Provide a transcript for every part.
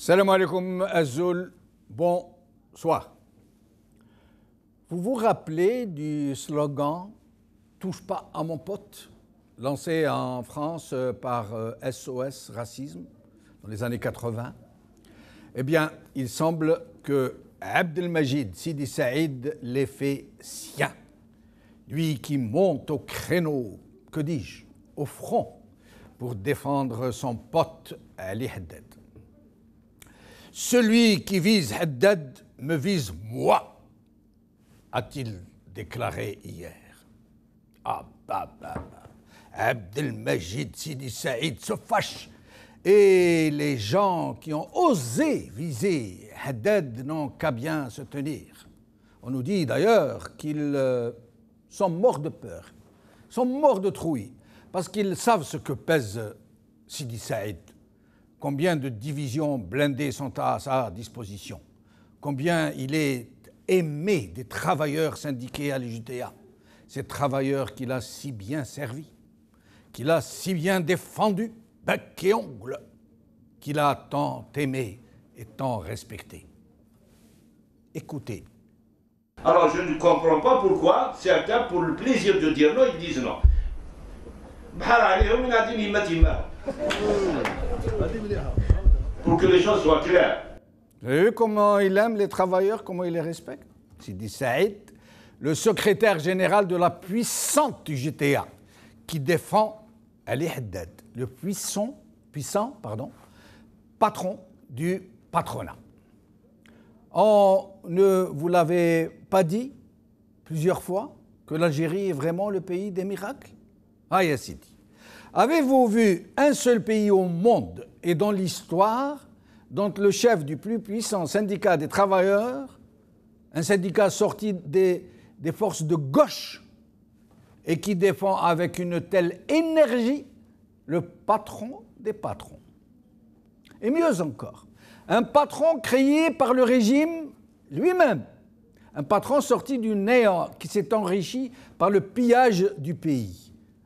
Salam alaikum Azul, bonsoir. Vous vous rappelez du slogan « Touche pas à mon pote » lancé en France par SOS Racisme dans les années 80? Eh bien, il semble que Abdelmajid Sidi Saïd l'ait fait sien. Lui qui monte au créneau, que dis-je, au front, pour défendre son pote Ali Haddad. Celui qui vise Haddad me vise moi, a-t-il déclaré hier. Abdelmajid Sidi Saïd se fâche et les gens qui ont osé viser Haddad n'ont qu'à bien se tenir. On nous dit d'ailleurs qu'ils sont morts de peur, sont morts de trouille, parce qu'ils savent ce que pèse Sidi Saïd, combien de divisions blindées sont à sa disposition, combien il est aimé des travailleurs syndiqués à l'UJTA, ces travailleurs qu'il a si bien servis, qu'il a si bien défendus, bec et ongles, qu'il a tant aimé et tant respecté. Écoutez. Alors je ne comprends pas pourquoi certains, pour le plaisir de dire non, ils disent non. Pour que les choses soient claires. Vous avez vu comment il aime les travailleurs, comment il les respecte? Sidi Saïd, le secrétaire général de la puissante UJTA, qui défend Ali Haddad, le puissant patron du patronat. On ne vous l'avait pas dit plusieurs fois que l'Algérie est vraiment le pays des miracles? Ah, Yassidi. Avez-vous vu un seul pays au monde et dans l'histoire dont le chef du plus puissant syndicat des travailleurs, un syndicat sorti des forces de gauche et qui défend avec une telle énergie le patron des patrons? Et mieux encore, un patron créé par le régime lui-même, un patron sorti du néant qui s'est enrichi par le pillage du pays.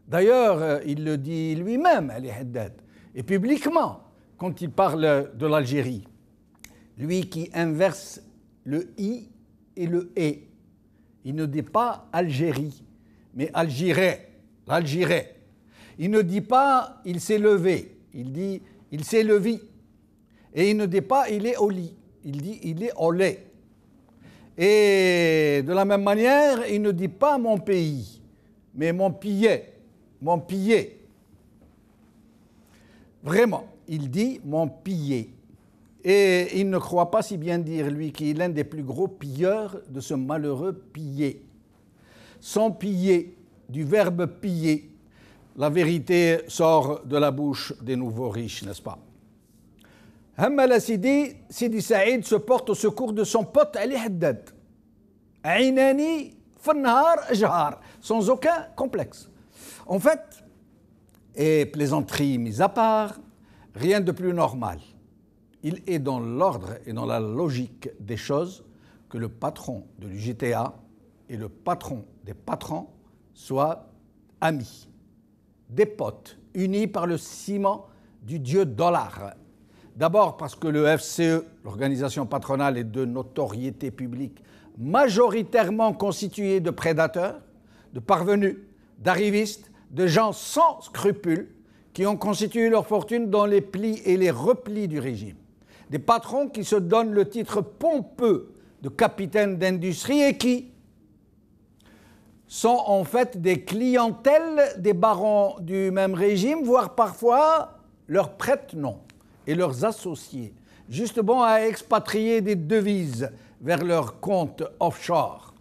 D'ailleurs, il le dit lui-même, Ali Haddad, et publiquement, quand il parle de l'Algérie. Lui qui inverse le « i » et le « et ». Il ne dit pas Algérie, mais Algiré, l'Algiré. Il ne dit pas « il s'est levé », il dit « il s'est levé ». Et il ne dit pas « il est au lit », il dit « il est au lait ». Et de la même manière, il ne dit pas « mon pays », mais « mon pillet ». Mon pillé. Vraiment, il dit mon pillé. Et il ne croit pas si bien dire, lui, qui est l'un des plus gros pilleurs de ce malheureux pillé. Son pillé, du verbe piller, la vérité sort de la bouche des nouveaux riches, n'est-ce pas? Hamala Sidi Saïd se porte au secours de son pote Ali Haddad. Aynani fannahar ajhar, sans aucun complexe. En fait, et plaisanterie mise à part, rien de plus normal. Il est dans l'ordre et dans la logique des choses que le patron de l'UJTA et le patron des patrons soient amis, des potes, unis par le ciment du dieu dollar. D'abord parce que le FCE, l'organisation patronale, est de notoriété publique, majoritairement constituée de prédateurs, de parvenus, d'arrivistes, de gens sans scrupules qui ont constitué leur fortune dans les plis et les replis du régime. Des patrons qui se donnent le titre pompeux de capitaine d'industrie et qui sont en fait des clientèles des barons du même régime, voire parfois leurs prête-noms et leurs associés, justement à expatrier des devises vers leurs comptes offshore.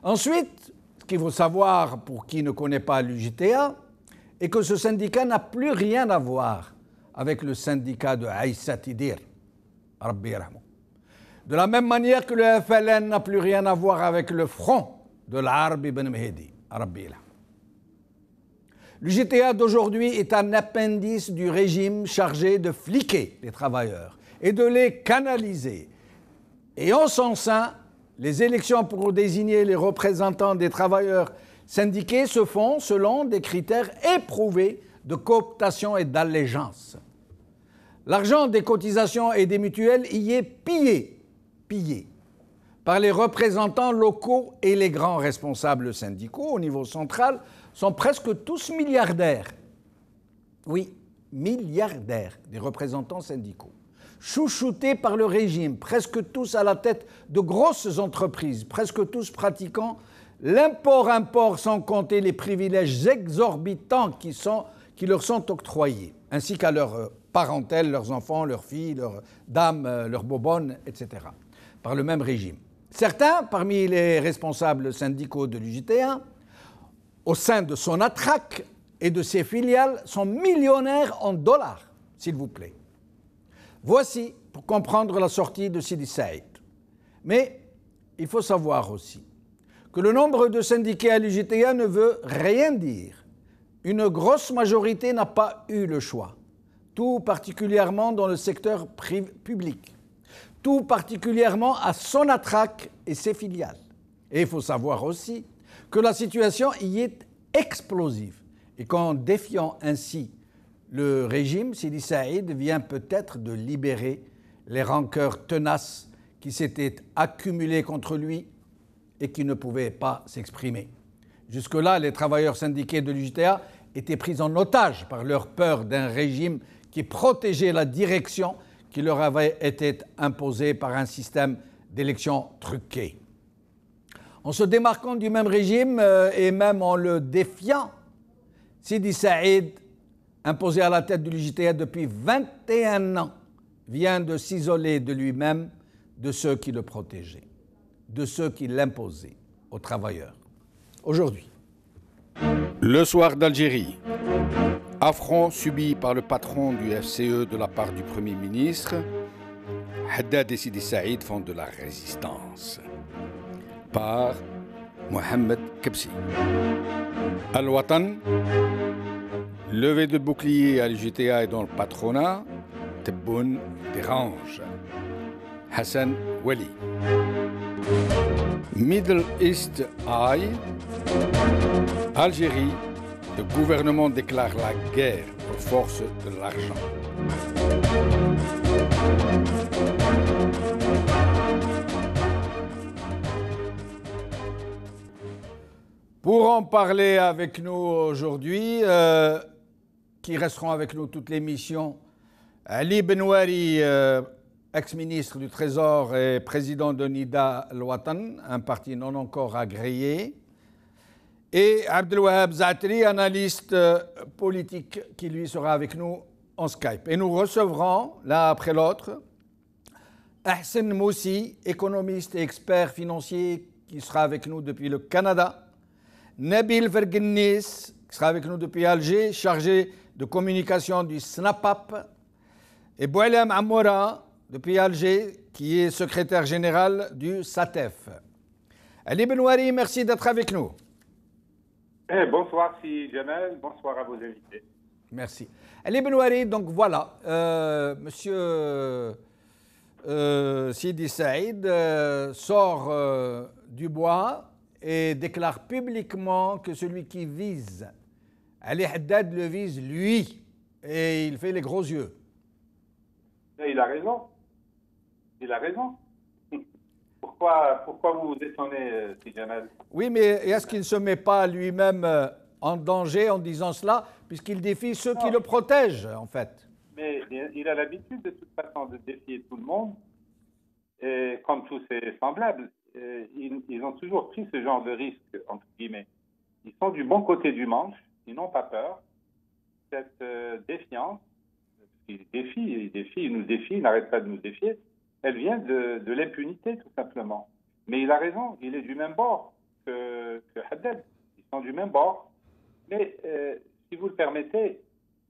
Ensuite, ce qu'il faut savoir pour qui ne connaît pas l'UJTA est que ce syndicat n'a plus rien à voir avec le syndicat de Aïssa Tidir, Rabbi Rahmou. De la même manière que le FLN n'a plus rien à voir avec le front de l'Arbi Ben Mehdi, Rabbi Rahmou. L'UJTA d'aujourd'hui est un appendice du régime chargé de fliquer les travailleurs et de les canaliser. Et en son sein, les élections pour désigner les représentants des travailleurs syndiqués se font selon des critères éprouvés de cooptation et d'allégeance. L'argent des cotisations et des mutuelles y est pillé par les représentants locaux et les grands responsables syndicaux au niveau central sont presque tous milliardaires. Oui, milliardaires, des représentants syndicaux. Chouchoutés par le régime, presque tous à la tête de grosses entreprises, presque tous pratiquant l'import-import sans compter les privilèges exorbitants qui leur sont octroyés, ainsi qu'à leurs parentèles, leurs enfants, leurs filles, leurs dames, leurs bobonnes, etc., par le même régime. Certains, parmi les responsables syndicaux de l'UJTA, au sein de Sonatrach et de ses filiales, sont millionnaires en dollars, s'il vous plaît. Voici pour comprendre la sortie de Sidi Saïd. Mais il faut savoir aussi que le nombre de syndiqués à l'UJTA ne veut rien dire. Une grosse majorité n'a pas eu le choix, tout particulièrement dans le secteur public, tout particulièrement à Sonatrach et ses filiales. Et il faut savoir aussi que la situation y est explosive et qu'en défiant ainsi le régime, Sidi Saïd vient peut-être de libérer les rancœurs tenaces qui s'étaient accumulées contre lui et qui ne pouvaient pas s'exprimer. Jusque-là, les travailleurs syndiqués de l'UJTA étaient pris en otage par leur peur d'un régime qui protégeait la direction qui leur avait été imposée par un système d'élection truqué. En se démarquant du même régime et même en le défiant, Sidi Saïd, imposé à la tête de l'UJTA depuis 21 ans, vient de s'isoler de lui-même, de ceux qui le protégeaient, de ceux qui l'imposaient aux travailleurs. Aujourd'hui. Le soir d'Algérie. Affront subi par le patron du FCE de la part du Premier ministre. Haddad et Sidi Saïd font de la résistance. Par Mohamed Kebsi. Al-Watan. Levée de bouclier à l'UJTA et dans le patronat. Tebboune dérange. Hassan Wali. Middle East Eye. Algérie. Le gouvernement déclare la guerre aux forces de l'argent. Pour en parler avec nous aujourd'hui, qui resteront avec nous toute l'émission, Ali Benouari, ex-ministre du Trésor et président de Nida Al-Watan, un parti non encore agréé, et Abdelwahab Zaatri, analyste politique, qui lui sera avec nous en Skype. Et nous recevrons, l'un après l'autre, Ahsen Moussi, économiste et expert financier, qui sera avec nous depuis le Canada, Nabil Fergennis, qui sera avec nous depuis Alger, chargé de communication du SNAPAP, et Boualem Amoura, depuis Alger, qui est secrétaire général du SATEF. Ali Benouari, merci d'être avec nous. Bonsoir, si Jamel. Bonsoir à vos invités. Merci. Ali Benouari, donc voilà, monsieur Sidi Saïd sort du bois et déclare publiquement que celui qui vise Ali Haddad le vise lui, et il fait les gros yeux. Et il a raison. Il a raison. Pourquoi vous vous étonnez, si Jamel? Oui, mais est-ce qu'il ne se met pas lui-même en danger en disant cela, puisqu'il défie ceux qui le protègent, en fait? Mais il a l'habitude, de toute façon, de défier tout le monde, et comme tous ses semblables. Ils ont toujours pris ce genre de risque, entre guillemets. Ils sont du bon côté du manche, ils n'ont pas peur. Cette défiance, ils nous défient, ils n'arrêtent pas de nous défier, elle vient de l'impunité, tout simplement. Mais il a raison, il est du même bord que Haddad. Ils sont du même bord. Mais si vous le permettez,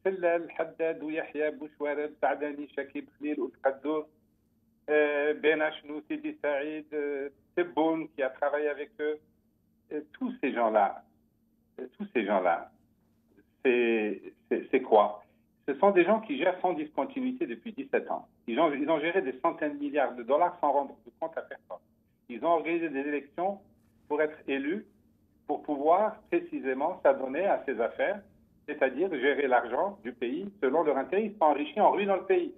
Haddad ou Yahya Bouchouareb, Saadani, Shakib Khalil, Outkaddour, Ben Achnou, Sidi Saïd, Tebboune, qui a travaillé avec eux, tous ces gens-là, c'est quoi? Ce sont des gens qui gèrent sans discontinuité depuis 17 ans. Ils ont géré des centaines de milliards de dollars sans rendre compte à personne. Ils ont organisé des élections pour être élus, pour pouvoir précisément s'adonner à ces affaires, c'est-à-dire gérer l'argent du pays selon leur intérêt. Ils sont enrichis en ruinant le pays.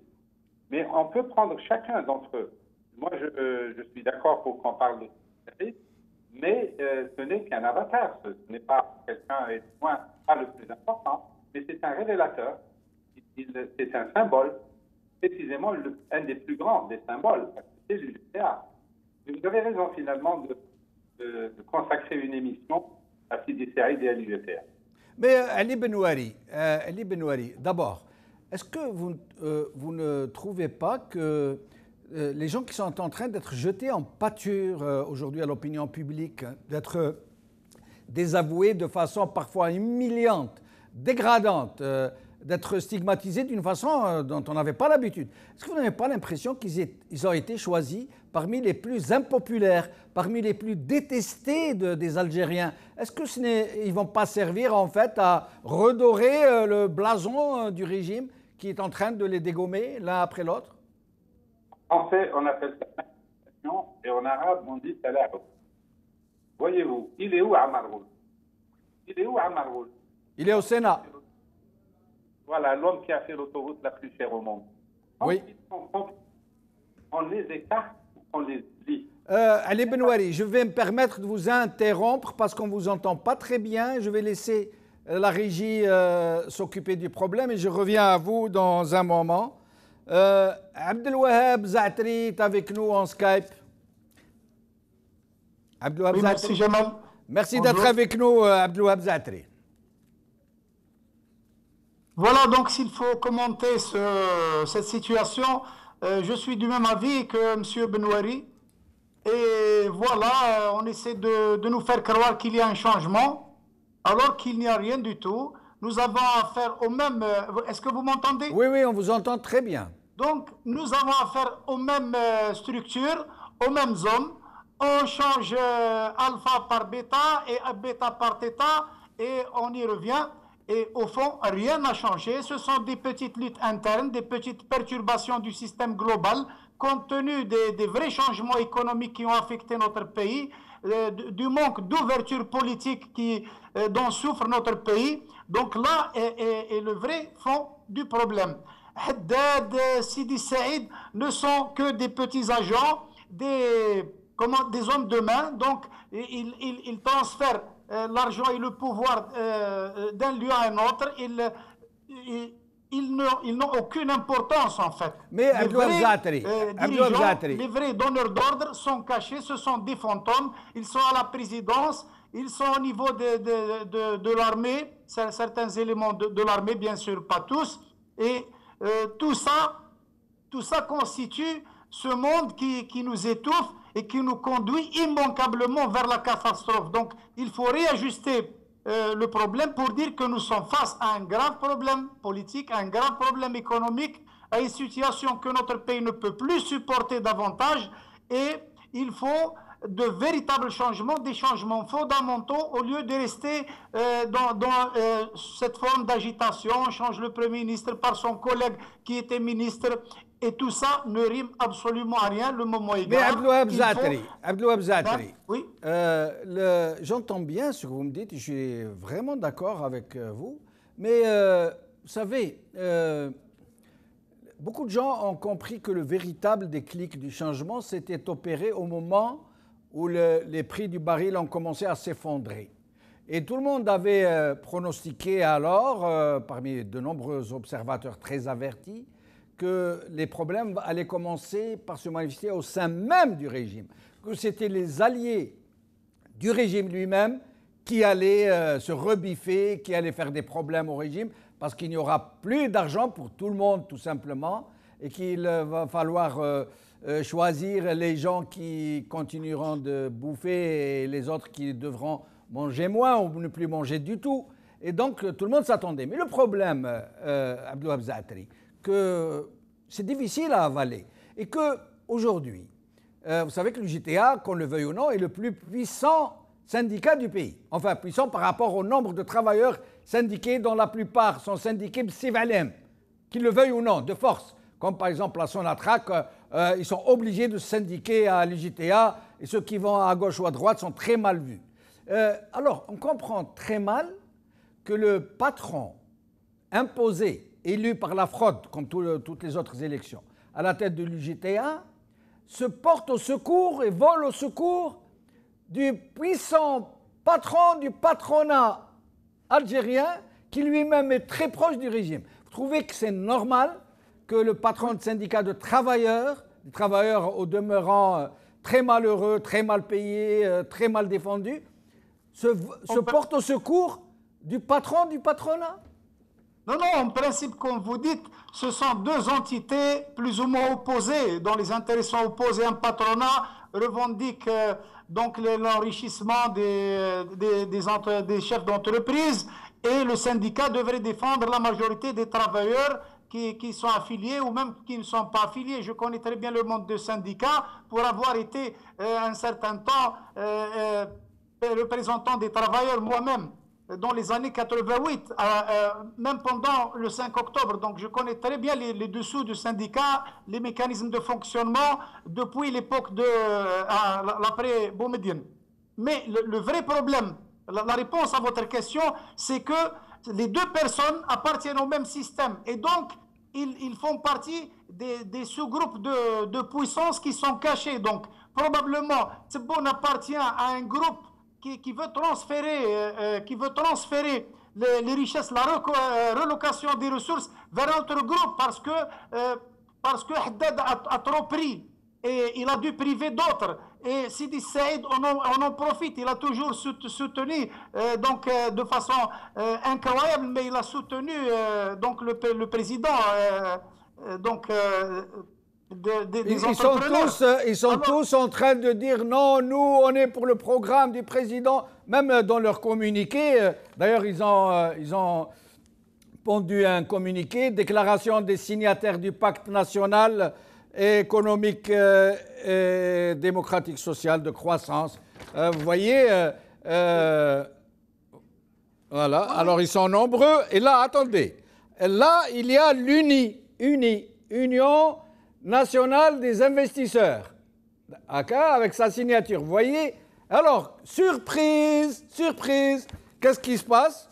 Mais on peut prendre chacun d'entre eux. Moi, je suis d'accord pour qu'on parle de Saïd, mais ce n'est qu'un avatar. Ce n'est pas quelqu'un, et moins pas le plus important, mais c'est un révélateur. C'est un symbole, précisément un des plus grands des symboles, parce que c'est l'UGTA. Vous avez raison, finalement, de consacrer une émission à Sidi Saïd et à l'UGTA. Mais Ali Benouari, d'abord, est-ce que vous ne trouvez pas que les gens qui sont en train d'être jetés en pâture aujourd'hui à l'opinion publique, d'être désavoués de façon parfois humiliante, dégradante, d'être stigmatisés d'une façon dont on n'avait pas l'habitude. Est-ce que vous n'avez pas l'impression qu'ils ont été choisis parmi les plus impopulaires, parmi les plus détestés des Algériens? Est-ce qu'ils ne vont pas servir en fait à redorer le blason du régime qui est en train de les dégommer l'un après l'autre? En fait, on appelle ça manipulation et en arabe on dit tala'ub. Voyez-vous, il est où Amargoul? Il est où Amargoul? Il est au Sénat. Voilà, l'homme qui a fait l'autoroute la plus chère au monde. Oui. On les écarte, on les lit. Ali Benouari, je vais me permettre de vous interrompre parce qu'on ne vous entend pas très bien. Je vais laisser la régie s'occuper du problème et je reviens à vous dans un moment. Abdelwahab Zaatri est avec nous en Skype. Abdelwahab oui, merci Jamal. Merci d'être avec nous, Abdelwahab Zaatri. Voilà, donc s'il faut commenter cette situation, je suis du même avis que M. Benouari. Et voilà, on essaie de nous faire croire qu'il y a un changement, alors qu'il n'y a rien du tout. Nous avons affaire au même... Est-ce que vous m'entendez? Oui, oui, on vous entend très bien. Donc, nous avons affaire aux mêmes structures, aux mêmes hommes. On change alpha par bêta et bêta par θ et on y revient. Et au fond, rien n'a changé. Ce sont des petites luttes internes, des petites perturbations du système global, compte tenu des vrais changements économiques qui ont affecté notre pays, du manque d'ouverture politique dont souffre notre pays. Donc là est le vrai fond du problème. Haddad, Sidi Saïd ne sont que des petits agents, des hommes de main. Donc ils transfèrent l'argent et le pouvoir d'un lieu à un autre. Ils n'ont aucune importance en fait. Mais les vrais donneurs d'ordre sont cachés, ce sont des fantômes. Ils sont à la présidence, ils sont au niveau de l'armée, certains éléments de l'armée, bien sûr, pas tous. Et tout ça constitue ce monde qui nous étouffe et qui nous conduit immanquablement vers la catastrophe. Donc, il faut réajuster le problème pour dire que nous sommes face à un grave problème politique, à un grave problème économique, à une situation que notre pays ne peut plus supporter davantage. Et il faut de véritables changements, des changements fondamentaux, au lieu de rester dans cette forme d'agitation. On change le Premier ministre par son collègue qui était ministre. Et tout ça ne rime absolument à rien, le moment est grave. Mais Abdelwahab Zaatri, oui. J'entends bien ce que vous me dites, je suis vraiment d'accord avec vous, mais vous savez, beaucoup de gens ont compris que le véritable déclic du changement s'était opéré au moment où les prix du baril ont commencé à s'effondrer. Et tout le monde avait pronostiqué alors, parmi de nombreux observateurs très avertis, que les problèmes allaient commencer par se manifester au sein même du régime, que c'était les alliés du régime lui-même qui allaient se rebiffer, qui allaient faire des problèmes au régime, parce qu'il n'y aura plus d'argent pour tout le monde, tout simplement, et qu'il va falloir choisir les gens qui continueront de bouffer et les autres qui devront manger moins ou ne plus manger du tout. Et donc, tout le monde s'attendait. Mais le problème, Abdelwahab Zaatri, que c'est difficile à avaler et qu'aujourd'hui, vous savez que l'UJTA, qu'on le veuille ou non, est le plus puissant syndicat du pays. Enfin, puissant par rapport au nombre de travailleurs syndiqués dont la plupart sont syndiqués b'sivalem, qu'ils le veuillent ou non, de force. Comme par exemple à Sonatrach, ils sont obligés de se syndiquer à l'UJTA et ceux qui vont à gauche ou à droite sont très mal vus. Alors, on comprend très mal que le patron imposé, élu par la fraude, comme toutes les autres élections, à la tête de l'UJTA, se porte au secours et vole au secours du puissant patron du patronat algérien qui lui-même est très proche du régime. Vous trouvez que c'est normal que le patron de syndicat de travailleurs, des travailleurs au demeurant très malheureux, très mal payés, très mal défendus, se porte au secours du patron du patronat? Non, non, en principe, comme vous dites, ce sont deux entités plus ou moins opposées, dont les intérêts sont opposés. Un patronat revendique donc l'enrichissement des chefs d'entreprise et le syndicat devrait défendre la majorité des travailleurs qui sont affiliés ou même qui ne sont pas affiliés. Je connais très bien le monde de syndicats pour avoir été un certain temps représentant des travailleurs moi-même dans les années 88, même pendant le 5 octobre. Donc je connais très bien les dessous du syndicat, les mécanismes de fonctionnement depuis l'époque de l'après-Boumediene. Mais le vrai problème, la réponse à votre question, c'est que les deux personnes appartiennent au même système. Et donc, ils font partie des sous-groupes de puissance qui sont cachés. Donc, probablement, Tebboune appartient à un groupe qui veut transférer les richesses, la relocation des ressources vers un autre groupe parce que Haddad a trop pris et il a dû priver d'autres. Et Sidi Saïd on en profite, il a toujours soutenu de façon incroyable, mais il a soutenu donc le président ils sont tous en train de dire non, nous on est pour le programme du président, même dans leur communiqué. D'ailleurs, ils ont pondu un communiqué, déclaration des signataires du pacte national économique et démocratique social de croissance. Vous voyez, voilà, alors ils sont nombreux. Et là, attendez, là il y a Union nationale des investisseurs, avec sa signature. Vous voyez? Alors, surprise, qu'est-ce qui se passe?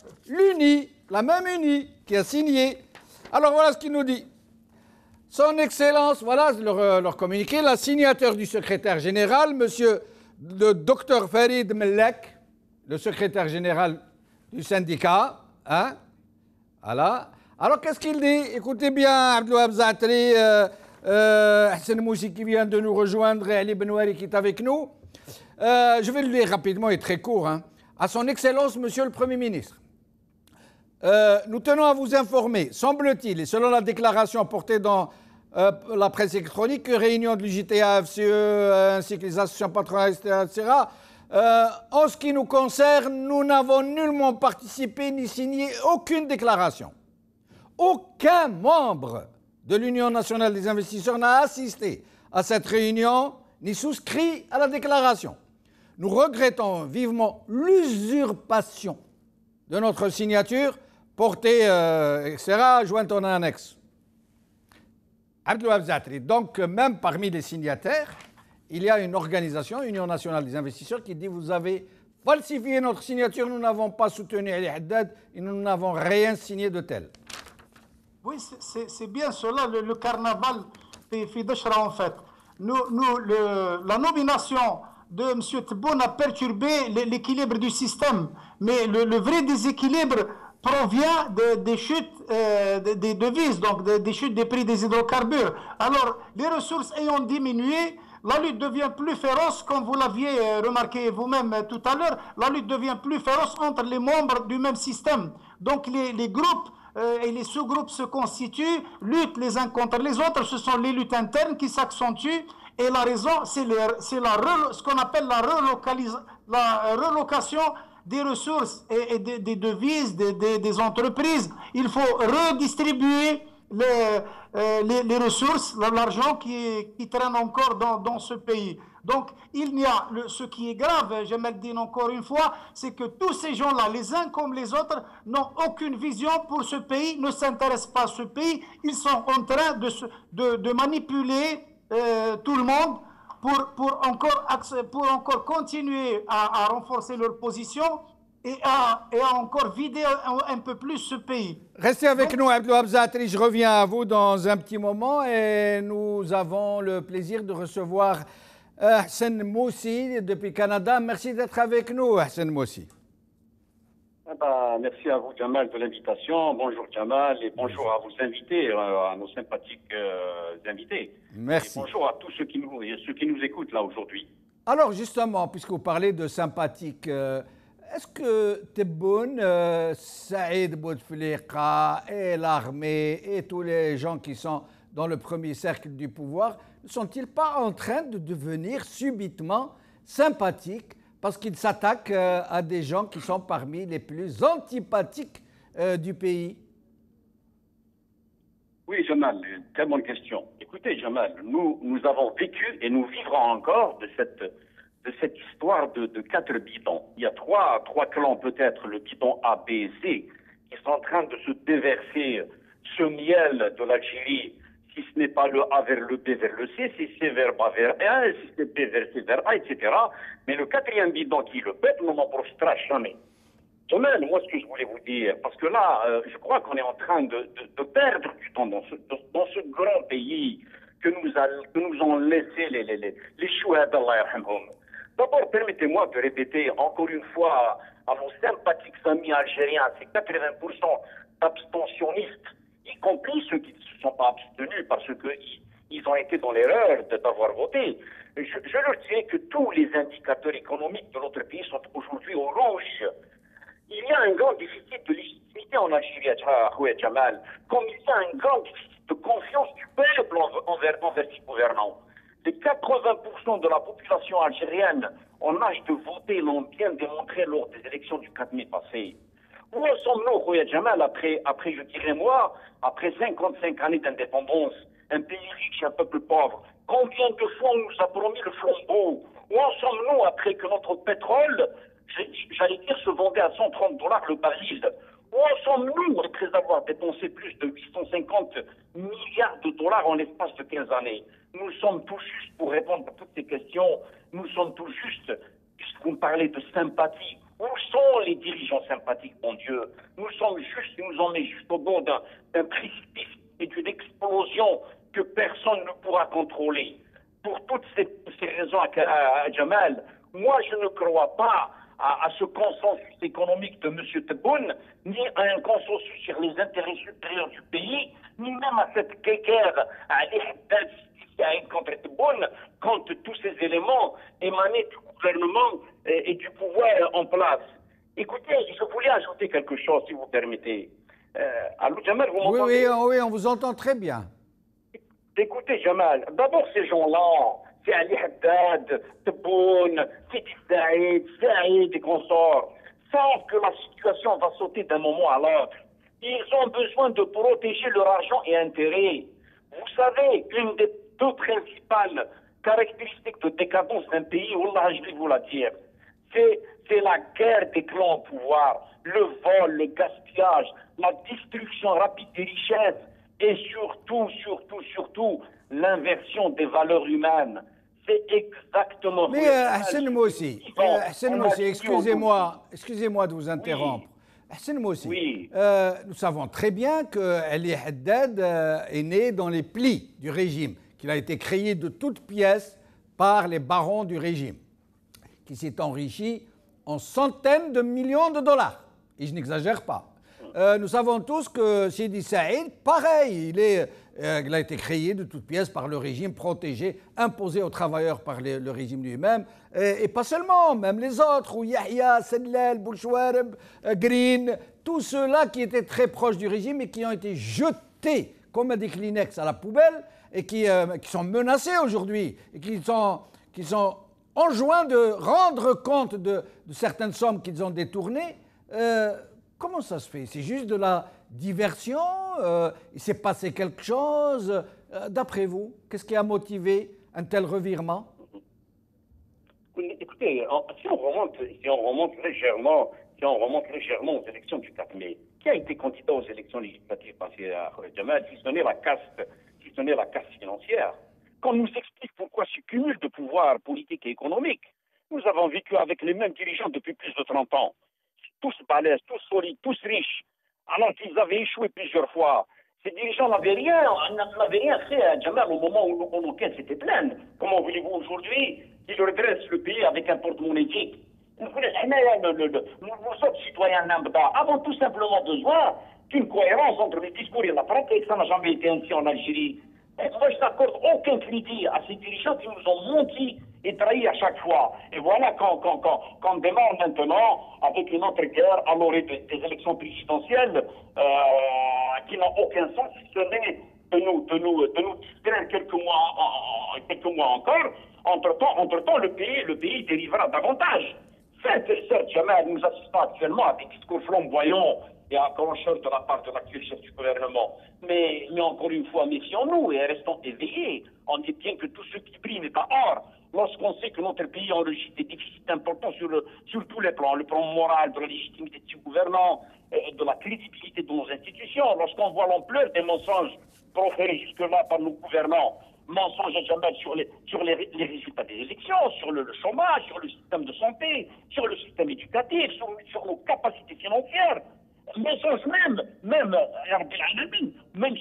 La même UNI qui a signé. Alors voilà ce qu'il nous dit. Son Excellence, voilà leur communiqué, la signature du secrétaire général, monsieur le docteur Farid Mellek, le secrétaire général du syndicat. Hein? Voilà. Alors qu'est-ce qu'il dit? Écoutez bien, Abdelouab Zatri, Hassan Moussi qui vient de nous rejoindre et Ali Benouari qui est avec nous. Je vais le lire rapidement et très court. Hein. À son Excellence, Monsieur le Premier ministre, nous tenons à vous informer, semble-t-il, et selon la déclaration portée dans la presse électronique, que réunion de l'UJTA, FCE, ainsi que les associations patronales, etc., en ce qui nous concerne, nous n'avons nullement participé ni signé aucune déclaration. Aucun membre de l'Union nationale des investisseurs n'a assisté à cette réunion ni souscrit à la déclaration. Nous regrettons vivement l'usurpation de notre signature portée, etc., jointe en annexe. Abdelouab Zatri. Donc, même parmi les signataires, il y a une organisation, Union nationale des investisseurs, qui dit vous avez falsifié notre signature, nous n'avons pas soutenu Ali Haddad et nous n'avons rien signé de tel. Oui, c'est bien cela, le carnaval Fideshra en fait. La nomination de M. Tebboune a perturbé l'équilibre du système, mais le vrai déséquilibre provient des chutes des devises, donc des chutes des prix des hydrocarbures. Alors, les ressources ayant diminué, la lutte devient plus féroce, comme vous l'aviez remarqué vous-même tout à l'heure, la lutte devient plus féroce entre les membres du même système. Donc, les groupes et les sous-groupes se constituent, luttent les uns contre les autres, ce sont les luttes internes qui s'accentuent, et la raison, c'est ce qu'on appelle la relocation des ressources et des devises des entreprises. Il faut redistribuer les ressources, l'argent qui traîne encore dans ce pays. Donc, ce qui est grave, j'aimerais le dire encore une fois, c'est que tous ces gens-là, les uns comme les autres, n'ont aucune vision pour ce pays, ne s'intéressent pas à ce pays. Ils sont en train de manipuler tout le monde pour encore continuer à renforcer leur position et à encore vider un peu plus ce pays. Restez avec nous, Abdelwahab Zaatri. Je reviens à vous dans un petit moment et nous avons le plaisir de recevoir Hassan Moussi depuis Canada. Merci d'être avec nous, Hassan Moussi. Merci à vous, Jamal, de l'invitation. Bonjour, Jamal, et bonjour à vos invités, à nos sympathiques invités. Merci. Et bonjour à tous ceux qui nous écoutent là aujourd'hui. Alors justement, puisque vous parlez de sympathique, est-ce que Tebboune, Saïd Bouteflika et l'armée et tous les gens qui sont dans le premier cercle du pouvoir ne sont-ils pas en train de devenir subitement sympathiques parce qu'ils s'attaquent à des gens qui sont parmi les plus antipathiques du pays? Oui, Jamal, très bonne question. Écoutez, Jamal, nous avons vécu et nous vivrons encore de cette histoire de 4 bidons. Il y a trois clans peut-être, le bidon A, B et C, qui sont en train de se déverser ce miel de l'Algérie, si ce n'est pas le A vers le B vers le C, si c'est vers A vers A, si c'est B vers C vers A, etc. Mais le 4e bidon qui le pète ne m'en profitera jamais. Jamal, moi, ce que je voulais vous dire, parce que là, je crois qu'on est en train de perdre du temps dans ce grand pays que nous ont laissé les chouettes d'Allah yarhamhum. D'abord, permettez-moi de répéter encore une fois à nos sympathiques amis algériens, ces 80% d'abstentionnistes, y compris ceux qui ne se sont pas abstenus parce qu'ils ont été dans l'erreur d'avoir voté. Je leur dirais que tous les indicateurs économiques de notre pays sont aujourd'hui au rouge. Il y a un grand déficit de légitimité en Algérie, Jamal, comme il y a un grand déficit de confiance du peuple envers ses gouvernants. Les 80% de la population algérienne en âge de voter l'ont bien démontré lors des élections du 4 mai passé. Où en sommes-nous, Khouya Jamal, après, je dirais moi, après 55 années d'indépendance, un pays riche et un peuple pauvre? Combien de fois on nous a promis le flambeau? Où en sommes-nous après que notre pétrole, j'allais dire, se vendait à $130 le baril? Où en sommes-nous après avoir dépensé plus de 850 milliards de dollars en l'espace de 15 années? Nous sommes tout juste, pour répondre à toutes ces questions, nous sommes tout juste, puisqu'on parlait de sympathie, où sont les dirigeants sympathiques, mon Dieu? Nous sommes juste, nous en est juste au bord d'un précipice et d'une explosion que personne ne pourra contrôler. Pour toutes ces raisons, à Jamal, moi je ne crois pas à ce consensus économique de M. Tebboune, ni à un consensus sur les intérêts supérieurs du pays, ni même à cette guerre à contre Tebboune, quand tous ces éléments émanaient du gouvernement et du pouvoir en place. Écoutez, je voulais ajouter quelque chose, si vous permettez. Allô, Jamal, vous m'entendez? Oui, on vous entend très bien. Écoutez, Jamal, d'abord ces gens-là, c'est Ali Haddad, Tebboune, Sidi Saïd et consorts, savent que la situation va sauter d'un moment à l'autre. Ils ont besoin de protéger leur argent et intérêts. Vous savez, une des 2 principales caractéristiques de décadence d'un pays, Wallah, je vais vous la dire, c'est la guerre des clans au pouvoir, le vol, le gaspillage, la destruction rapide des richesses et surtout, l'inversion des valeurs humaines. C'est exactement... Mais Hassan Moussi, excusez-moi de vous interrompre. Oui. Hassan Moussi, nous savons très bien que Ali Haddad est né dans les plis du régime, qu'il a été créé de toutes pièces par les barons du régime, qui s'est enrichi en centaines de millions de dollars. Et je n'exagère pas. Nous savons tous que Sidi Saïd, pareil, il a été créé de toutes pièces par le régime, protégé, imposé aux travailleurs par le régime lui-même, et pas seulement, même les autres, ou Yahya, Sedlel, Bouchouareb, Green, tous ceux-là qui étaient très proches du régime et qui ont été jetés comme des Kleenex à la poubelle et qui sont menacés aujourd'hui et qui sont enjoints de rendre compte de certaines sommes qu'ils ont détournées. Comment ça se fait? C'est juste de la diversion? Il s'est passé quelque chose? D'après vous, qu'est-ce qui a motivé un tel revirement? Écoutez, si on remonte légèrement aux élections du 4 mai, qui a été candidat aux élections législatives passées à Jamal, si ce n'est la caste financière? Qu'on nous explique pourquoi ce cumul de pouvoir politique et économique. Nous avons vécu avec les mêmes dirigeants depuis plus de 30 ans. tous balèzes, tous solides, tous riches, alors qu'ils avaient échoué plusieurs fois. Ces dirigeants n'avaient rien fait, Jamal, au moment où nos caisses étaient pleines. Comment voulez-vous aujourd'hui qu'ils redressent le pays avec un porte-monnaie digne? Nous autres citoyens lambda avons tout simplement besoin d'une cohérence entre les discours et la pratique. Ça n'a jamais été ainsi en Algérie. Et moi, je n'accorde aucun crédit à ces dirigeants qui nous ont menti et trahi à chaque fois. Et voilà qu'on démarre maintenant avec une autre guerre à l'orée des élections présidentielles qui n'ont aucun sens, si ce n'est de nous distraire quelques mois encore. Entre-temps, le pays dérivera davantage. Certes, Jamal, nous assistons actuellement à des discours flamboyants et accrocheurs de la part de l'actuel chef du gouvernement. Mais encore une fois, méfions-nous et restons éveillés. On dit bien que tout ce qui brille n'est pas or. Lorsqu'on sait que notre pays enregistre des déficits importants sur tous les plans, le plan moral, de la légitimité de ce gouvernement, de la crédibilité de nos institutions, lorsqu'on voit l'ampleur des mensonges proférés jusque-là par nos gouvernants, mensonges jamais sur les résultats des élections, sur le chômage, sur le système de santé, sur le système éducatif, sur nos capacités financières, mensonges même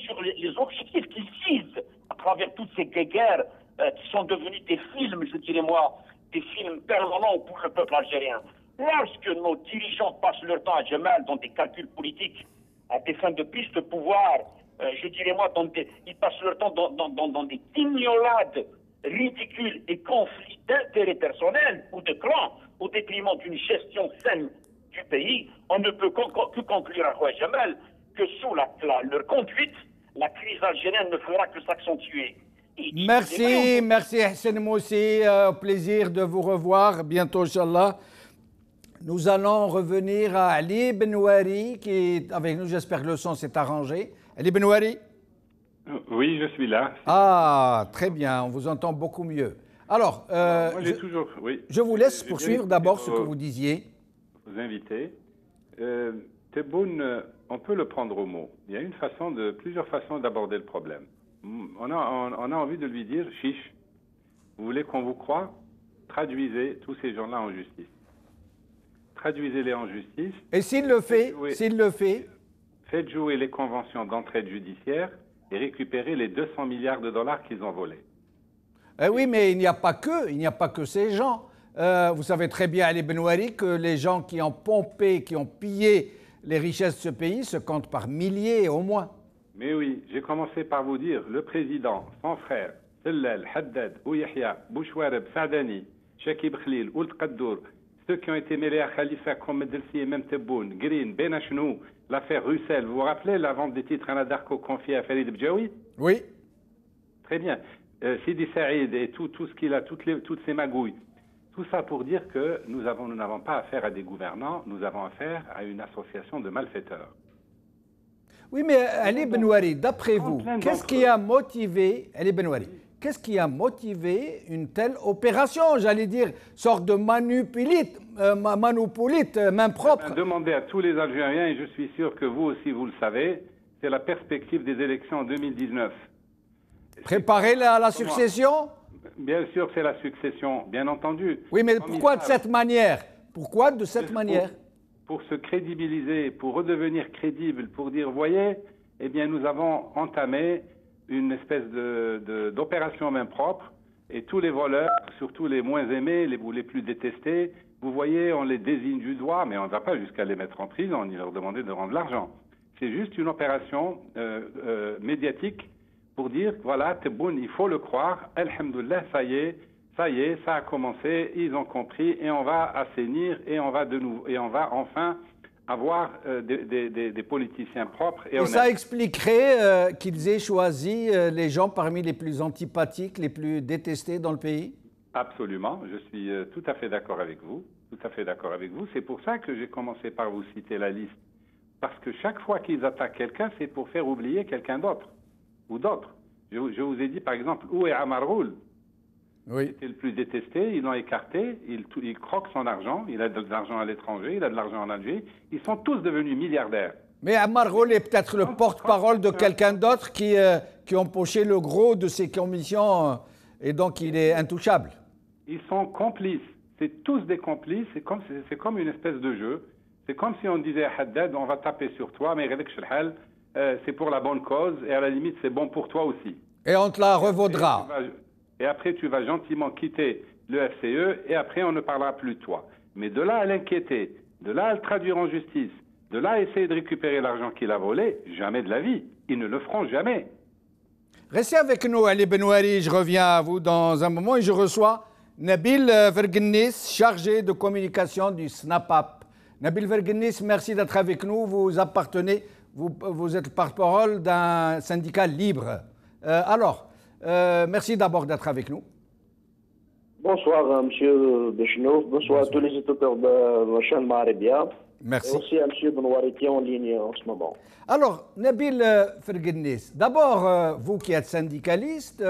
sur les objectifs qu'ils visent à travers toutes ces guerres qui sont devenus des films, je dirais moi, des films permanents pour le peuple algérien. Lorsque nos dirigeants passent leur temps à Jamal dans des calculs politiques, à des fins de prise de pouvoir, je dirais moi, ils passent leur temps dans des guignolades ridicules et conflits d'intérêts personnels ou de clans au détriment d'une gestion saine du pays, on ne peut que conclure à Rouet Jamal que sous leur conduite, la crise algérienne ne fera que s'accentuer. Merci Hassan Moussi, au plaisir de vous revoir bientôt, Inch'Allah. Nous allons revenir à Ali Benouari qui est avec nous, j'espère que le son s'est arrangé. Ali Benouari? Oui, je suis là. Ah, très bien, on vous entend beaucoup mieux. Alors, je vous laisse poursuivre d'abord ce que vous disiez. Vous inviter. Tebboune, on peut le prendre au mot. Il y a plusieurs façons d'aborder le problème. On a envie de lui dire, chiche, vous voulez qu'on vous croie? Traduisez tous ces gens-là en justice. Traduisez-les en justice. Et s'il le fait, faites jouer les conventions d'entraide judiciaire et récupérez les 200 milliards de dollars qu'ils ont volés. Oui, mais il n'y a pas que ces gens. Vous savez très bien, Ali Benouari, que les gens qui ont pompé, qui ont pillé les richesses de ce pays se comptent par milliers au moins. Mais oui, j'ai commencé par vous dire, le président, son frère, Sellal, Haddad, Ouyahia, Bouchouareb, Saadani, Shakib Khalil, Ould Qaddour, ceux qui ont été mêlés à Khalifa comme Medelsi et même Tebboune, Green, Benachnou, l'affaire Russell, vous vous rappelez la vente des titres Anadarko confiée à Farid Bjaoui? Oui. Très bien. Sidi Saïd et tout ce qu'il a, toutes ces magouilles. Tout ça pour dire que nous n'avons pas affaire à des gouvernants, nous avons affaire à une association de malfaiteurs. Oui, mais Ali Benouari, d'après vous, qu'est-ce qui a motivé, Ali Benouari, qu'est-ce qui a motivé une telle opération, j'allais dire, sorte de manupolite, main propre? Demandez à tous les Algériens, et je suis sûr que vous aussi vous le savez, c'est la perspective des élections en 2019. Préparer la succession? Bien sûr, c'est la succession, bien entendu. Oui, mais pourquoi de cette manière? Pourquoi de cette manière? Pour se crédibiliser, pour redevenir crédible, pour dire, voyez, eh bien, nous avons entamé une espèce d'opération main propre, et tous les voleurs, surtout les moins aimés, les plus détestés, vous voyez, on les désigne du doigt, mais on ne va pas jusqu'à les mettre en prison ni leur demander de rendre l'argent. C'est juste une opération médiatique pour dire, voilà, Tebboune, il faut le croire, alhamdoulilah, ça y est, ça a commencé, ils ont compris, et on va assainir, et on va enfin avoir des politiciens propres et honnêtes. Ça expliquerait qu'ils aient choisi les gens parmi les plus antipathiques, les plus détestés dans le pays? Absolument, je suis tout à fait d'accord avec vous, C'est pour ça que j'ai commencé par vous citer la liste. Parce que chaque fois qu'ils attaquent quelqu'un, c'est pour faire oublier quelqu'un d'autre, ou d'autres. Je vous ai dit, par exemple, où est Amar Ghoul? Oui. C'était le plus détesté, ils l'ont écarté, il croque son argent, il a de l'argent à l'étranger, il a de l'argent en Algérie, ils sont tous devenus milliardaires. Mais Amar Ghoul est peut-être le porte-parole de quelqu'un d'autre qui ont empoché le gros de ses commissions et donc il est intouchable. Ils sont complices, c'est tous des complices, c'est comme une espèce de jeu. C'est comme si on disait à Haddad, on va taper sur toi, mais c'est pour la bonne cause, et à la limite, c'est bon pour toi aussi. Et on te la revaudra. Et après, tu vas gentiment quitter le FCE, et après, on ne parlera plus de toi. Mais de là à l'inquiéter, de là à le traduire en justice, de là à essayer de récupérer l'argent qu'il a volé, jamais de la vie. Ils ne le feront jamais. Restez avec nous, Ali Benouari. Je reviens à vous dans un moment et je reçois Nabil Vergennis, chargé de communication du SNAPAP. Nabil Vergennis, merci d'être avec nous. Vous appartenez, vous êtes le porte-parole d'un syndicat libre. Merci d'abord d'être avec nous. Bonsoir, M. Bechnouf. Bonsoir à tous les auditeurs de la chaîne Maribia. Merci. Et aussi à M. Benouari qui est en ligne en ce moment. Alors, Nabil Vergennis, d'abord, vous qui êtes syndicaliste,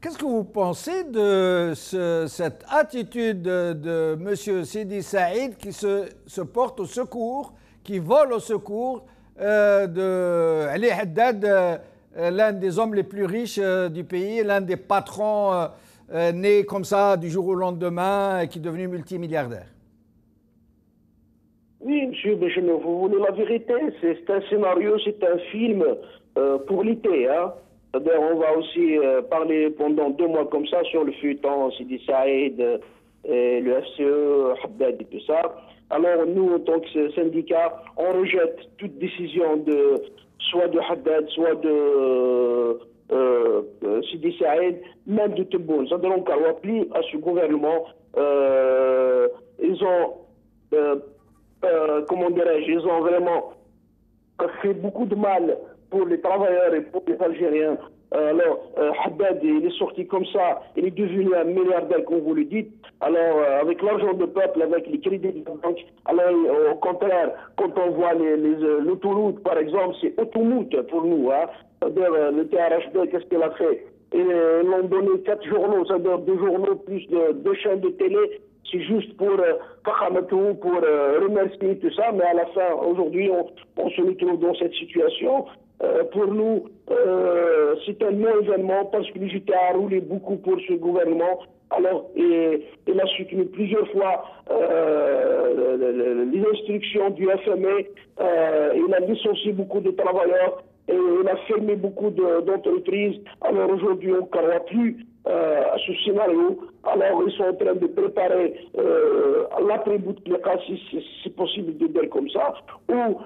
qu'est-ce que vous pensez de cette attitude de M. Sidi Saïd qui se porte au secours, qui vole au secours de Ali Haddad, l'un des hommes les plus riches du pays, l'un des patrons nés comme ça du jour au lendemain et qui est devenu multimilliardaire? Oui, M. Bechnouf, vous voulez la vérité, c'est un scénario, c'est un film pour l'été. Hein. C'est-à-dire, on va aussi parler pendant 2 mois comme ça sur le feuilleton Sidi Saïd, le FCE, Haddad et tout ça. Alors, nous, en tant que syndicat, on rejette toute décision soit de Haddad, soit de Sidi Saïd, même de Tebboune. C'est-à-dire, on ne croit plus à ce gouvernement. Ils ont... comment dirais-je, ils ont vraiment fait beaucoup de mal pour les travailleurs et pour les Algériens. Haddad, il est sorti comme ça, il est devenu un milliardaire, comme vous le dites. Alors, avec l'argent du peuple, avec les crédits de la banque, alors, au contraire, quand on voit l'autoroute, par exemple, c'est autoroute pour nous. Hein. C'est-à-dire, le TRHB, qu'est-ce qu'il a fait? Ils l'ont donné 4 journaux, c'est-à-dire 2 journaux plus 2 chaînes de télé. C'est juste pour remercier tout ça, mais à la fin, aujourd'hui, on se retrouve dans cette situation. Pour nous, c'est un non-événement parce que l'UJTA a roulé beaucoup pour ce gouvernement. Alors, il a soutenu plusieurs fois les instructions du FME. Il a licencié beaucoup de travailleurs et il a fermé beaucoup d'entreprises. Alors aujourd'hui, on ne croit plus à ce scénario. Alors ils sont en train de préparer l'après-Bouteflika, si c'est possible de dire comme ça, ou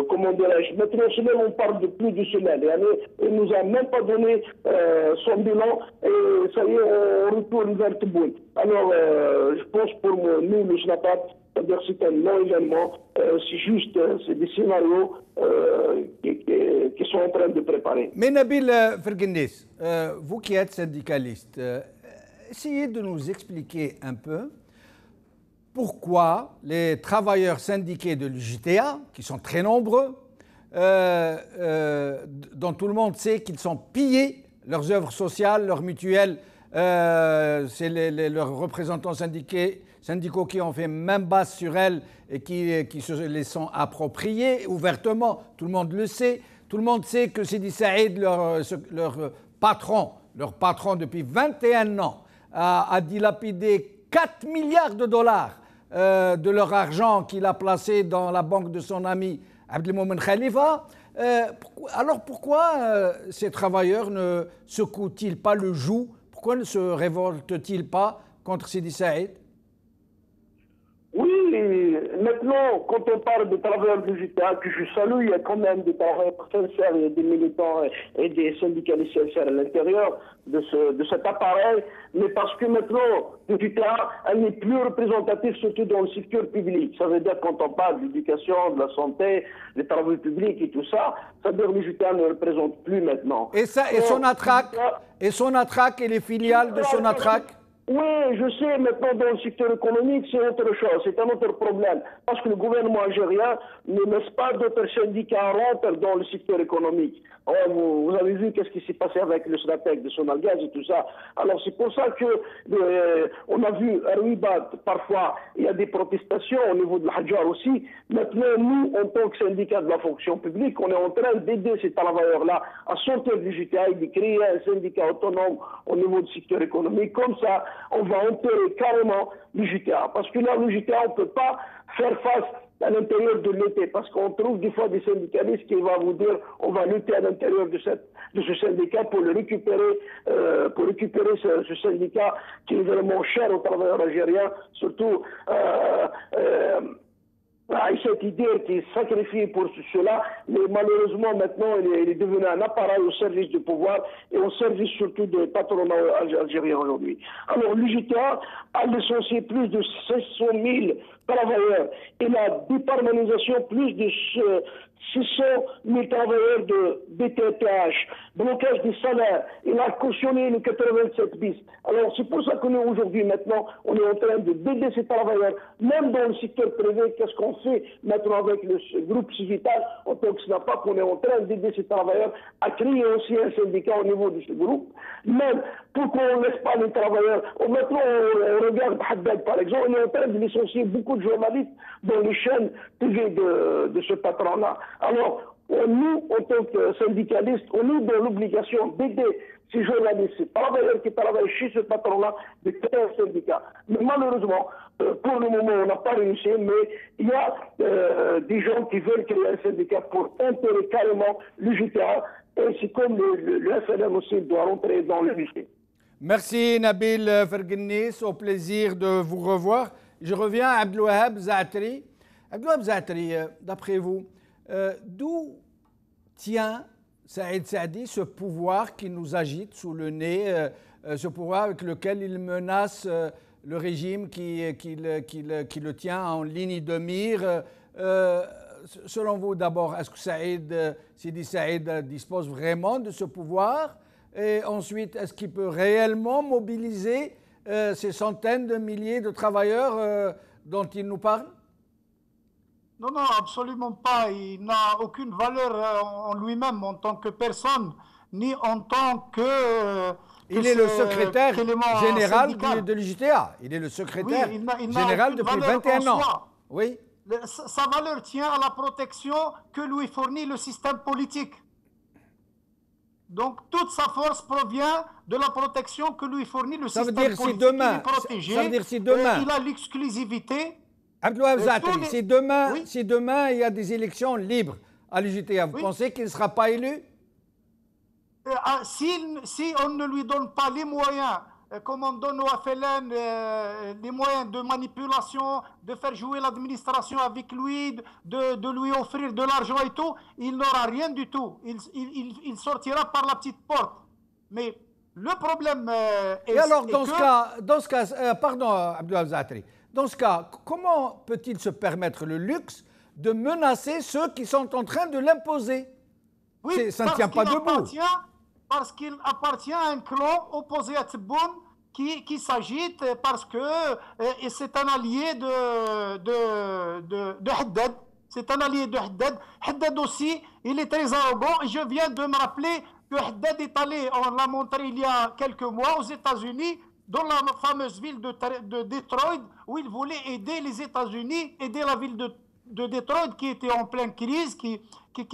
comment dirais-je, maintenant on parle de plus de semaine. Il ne nous a même pas donné son bilan et ça y est, on retourne vers Tebboune. Alors je pense pour nous, le SNAPAP, c'est-à-dire c'est un non-événement, c'est juste, c'est des scénarios qui sont en train de préparer. Mais Nabil Vergennis, vous qui êtes syndicaliste, essayez de nous expliquer un peu pourquoi les travailleurs syndiqués de l'UJTA, qui sont très nombreux, dont tout le monde sait qu'ils sont pillés, leurs œuvres sociales, leurs mutuelles, c'est leurs représentants syndicaux qui ont fait main basse sur elles et qui se les sont appropriés ouvertement. Tout le monde le sait. Tout le monde sait que Sidi Saïd, leur patron depuis 21 ans, a dilapidé 4 milliards de dollars de leur argent qu'il a placé dans la banque de son ami Abdelmoumen Khalifa. Alors pourquoi ces travailleurs ne secouent-ils pas le joug? Pourquoi ne se révoltent-ils pas contre Sidi Saïd? Oui, maintenant, quand on parle de travailleurs du JTA, que je salue, il y a quand même des travailleurs sincères, il y a des militants et des syndicalistes sincères à l'intérieur de cet appareil, mais parce que maintenant, le JTA, elle n'est plus représentative, surtout dans le secteur public. Ça veut dire quand on parle d'éducation, de la santé, des travaux publics et tout ça, ça veut dire que le JTA ne représente plus maintenant. Et Sonatrach et les filiales de Sonatrach? Oui, je sais, maintenant dans le secteur économique, c'est autre chose, c'est un autre problème. Parce que le gouvernement algérien ne laisse pas d'autres syndicats rentrer dans le secteur économique. Vous avez vu qu'est-ce qui s'est passé avec le SNAPEC de Sonalgaz et tout ça. Alors c'est pour ça que on a vu à Rouibat, parfois, il y a des protestations au niveau de l'Hadjar aussi. Maintenant, nous, en tant que syndicat de la fonction publique, on est en train d'aider ces travailleurs-là à sortir du JTA et de créer un syndicat autonome au niveau du secteur économique. Comme ça, on va enterrer carrément le JTA. Parce que là, le JTA, on ne peut pas faire face à l'intérieur de l'été, parce qu'on trouve des fois des syndicalistes qui vont vous dire on va lutter à l'intérieur de ce syndicat pour le récupérer, ce syndicat qui est vraiment cher aux travailleurs algériens, surtout cette idée qui est sacrifiée pour cela, mais malheureusement maintenant il est devenu un appareil au service du pouvoir et au service surtout des patronats algériens aujourd'hui. Alors l'UJTA a licencié plus de 600 000 travailleurs et la déparmanisation plus de 600 000 travailleurs de BTTH, blocage des salaires, il a cautionné le 87 bis. Alors c'est pour ça que nous aujourd'hui maintenant, on est en train de d'aider ces travailleurs, même dans le secteur privé. Qu'est-ce qu'on fait maintenant avec le groupe Civital en tant que SNAPAC? On est en train d'aider ces travailleurs à créer aussi un syndicat au niveau de ce groupe. Même pourquoi on ne laisse pas les travailleurs? Maintenant on regarde Haddad par exemple, on est en train de licencier beaucoup de journalistes dans les chaînes privées de ce patron-là. Alors, nous, en tant que syndicalistes, on est dans l'obligation d'aider ces journalistes, ces travailleurs qui travaillent chez ce patron-là, de créer un syndicat. Mais malheureusement, pour le moment, on n'a pas réussi, mais il y a des gens qui veulent créer un syndicat pour intégrer carrément l'UJTA, ainsi comme le FLN aussi doit rentrer dans le lycée. Merci Nabil Fergunis, au plaisir de vous revoir. Je reviens à Abdelouahab Zaatri. Abdelouahab Zaatri, d'après vous, d'où tient Saïd Saadi ce pouvoir qui nous agite sous le nez, ce pouvoir avec lequel il menace le régime qui le tient en ligne de mire? Selon vous, d'abord, est-ce que Sidi Saïd dispose vraiment de ce pouvoir? Et ensuite, est-ce qu'il peut réellement mobiliser ces centaines de milliers de travailleurs dont il nous parle? Non, non, absolument pas. Il n'a aucune valeur en lui-même en tant que personne, ni en tant que... il est le secrétaire général de l'UJTA. Il est le secrétaire général depuis 21 ans. Oui. Sa valeur tient à la protection que lui fournit le système politique. Donc toute sa force provient de la protection que lui fournit le système politique. Ça veut dire si demain, il a l'exclusivité. Abdelouahab Zaatri, si demain il y a des élections libres à l'UJTA, vous pensez qu'il ne sera pas élu? Si on ne lui donne pas les moyens, comme on donne au FLN les moyens de manipulation, de faire jouer l'administration avec lui, de lui offrir de l'argent et tout, il n'aura rien du tout. Il sortira par la petite porte. Mais le problème est... Et alors, dans ce cas, pardon Abdelouahab Zaatri, dans ce cas, comment peut-il se permettre le luxe de menacer ceux qui sont en train de l'imposer? Oui, ça ne tient pas debout. Parce qu'il appartient à un clan opposé à Tebboune qui s'agite parce que c'est un allié de Haddad. C'est un allié de Haddad. Haddad aussi, il est très arrogant. Et je viens de me rappeler que Haddad est allé, on l'a montré il y a quelques mois, aux États-Unis, dans la fameuse ville de Detroit, où il voulait aider les États-Unis, aider la ville de Detroit qui était en pleine crise, qui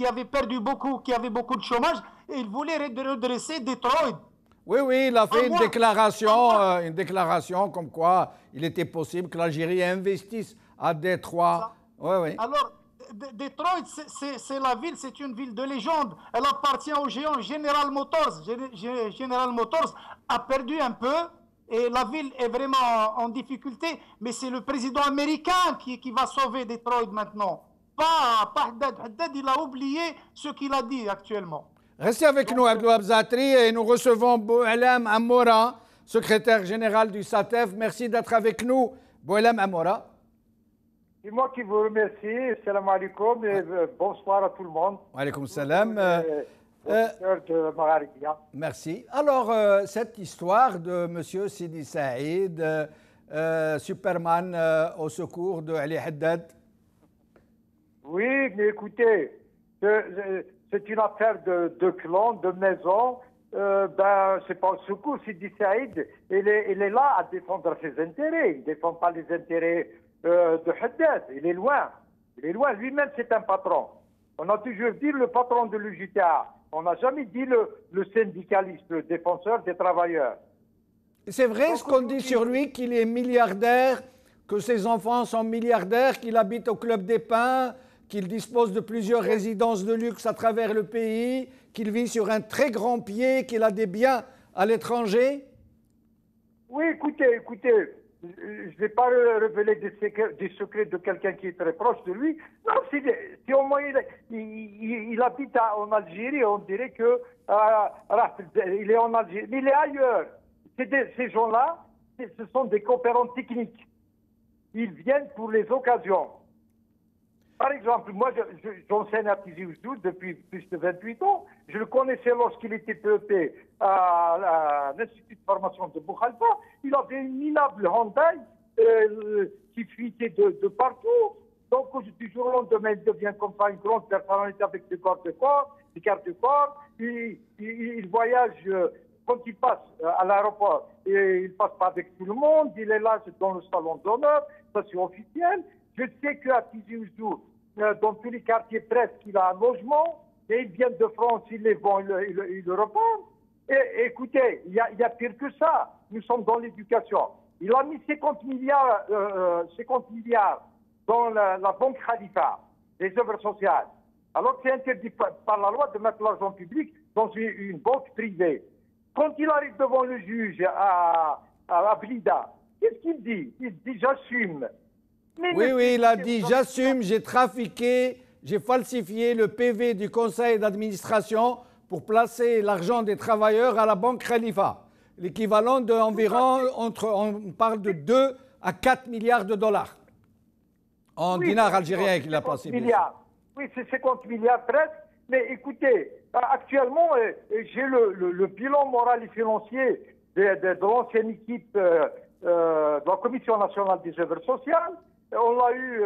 avait perdu beaucoup, qui avait beaucoup de chômage, et il voulait redresser Detroit. Oui, il a fait une déclaration comme quoi il était possible que l'Algérie investisse à Détroit. Oui. Alors, Detroit, c'est la ville, c'est une ville de légende. Elle appartient au géant General Motors. General Motors a perdu un peu et la ville est vraiment en difficulté. Mais c'est le président américain qui va sauver Detroit maintenant. Pas Haddad. Haddad, il a oublié ce qu'il a dit actuellement. Restez avec nous, Abdelouahab Zaatri, et nous recevons Boualem Amoura, secrétaire général du SATEF. Merci d'être avec nous, Boualem Amoura. C'est moi qui vous remercie. Salam alaikum et bonsoir à tout le monde. Wa alaikum salam. Merci. Alors, cette histoire de M. Sidi Saïd, Superman au secours de Ali Haddad. Oui, mais écoutez, c'est une affaire de clan, de maison. C'est pas au secours. Sidi Saïd, il est là à défendre ses intérêts. Il ne défend pas les intérêts de Haddad. Il est loin. Lui-même, c'est un patron. On a toujours dit le patron de l'UJTA. On n'a jamais dit le syndicaliste, le défenseur des travailleurs. C'est vrai ce qu'on dit sur lui, qu'il est milliardaire que ses enfants sont milliardaires, qu'il habite au Club des Pins, qu'il dispose de plusieurs résidences de luxe à travers le pays, qu'il vit sur un très grand pied, qu'il a des biens à l'étranger? Oui, écoutez, je ne vais pas révéler des secrets de quelqu'un qui est très proche de lui. Non, si au moins il habite en Algérie, on dirait que il est en Algérie. Mais il est ailleurs. Ces gens-là, ce sont des coopérants techniques. Ils viennent pour les occasions. Par exemple, moi, j'enseigne à Tizi Ouzou depuis plus de 28 ans. Je le connaissais lorsqu'il était PEP à l'Institut de formation de Boukhalifa. Il avait une minable Hyundai qui fuitait de partout. Donc, du jour au lendemain, il devient comme ça une grande personnalité avec des gardes du corps. Il voyage, quand il passe à l'aéroport, et il ne passe pas avec tout le monde. Il est là dans le salon d'honneur. Ça, c'est officiel. Je sais qu'à Tizi Ouzou, dans tous les quartiers presque, il a un logement, et il vient de France, il les vend, il le revend. Et écoutez, il y a pire que ça. Nous sommes dans l'éducation. Il a mis 50 milliards dans la banque Khalifa, les œuvres sociales. Alors que c'est interdit par la loi de mettre l'argent public dans une banque privée. Quand il arrive devant le juge à Blida, qu'est-ce qu'il dit? Il dit « j'assume ». Oui, il a dit « j'assume, j'ai trafiqué, j'ai falsifié le PV du conseil d'administration pour placer l'argent des travailleurs à la banque Khalifa ». L'équivalent d'environ, on parle de 2 à 4 milliards de dollars. En dinars algériens qu'il a placé. Oui, c'est 50 milliards presque. Mais écoutez, actuellement, j'ai le bilan moral et financier de l'ancienne équipe de la Commission nationale des œuvres sociales. On l'a eu,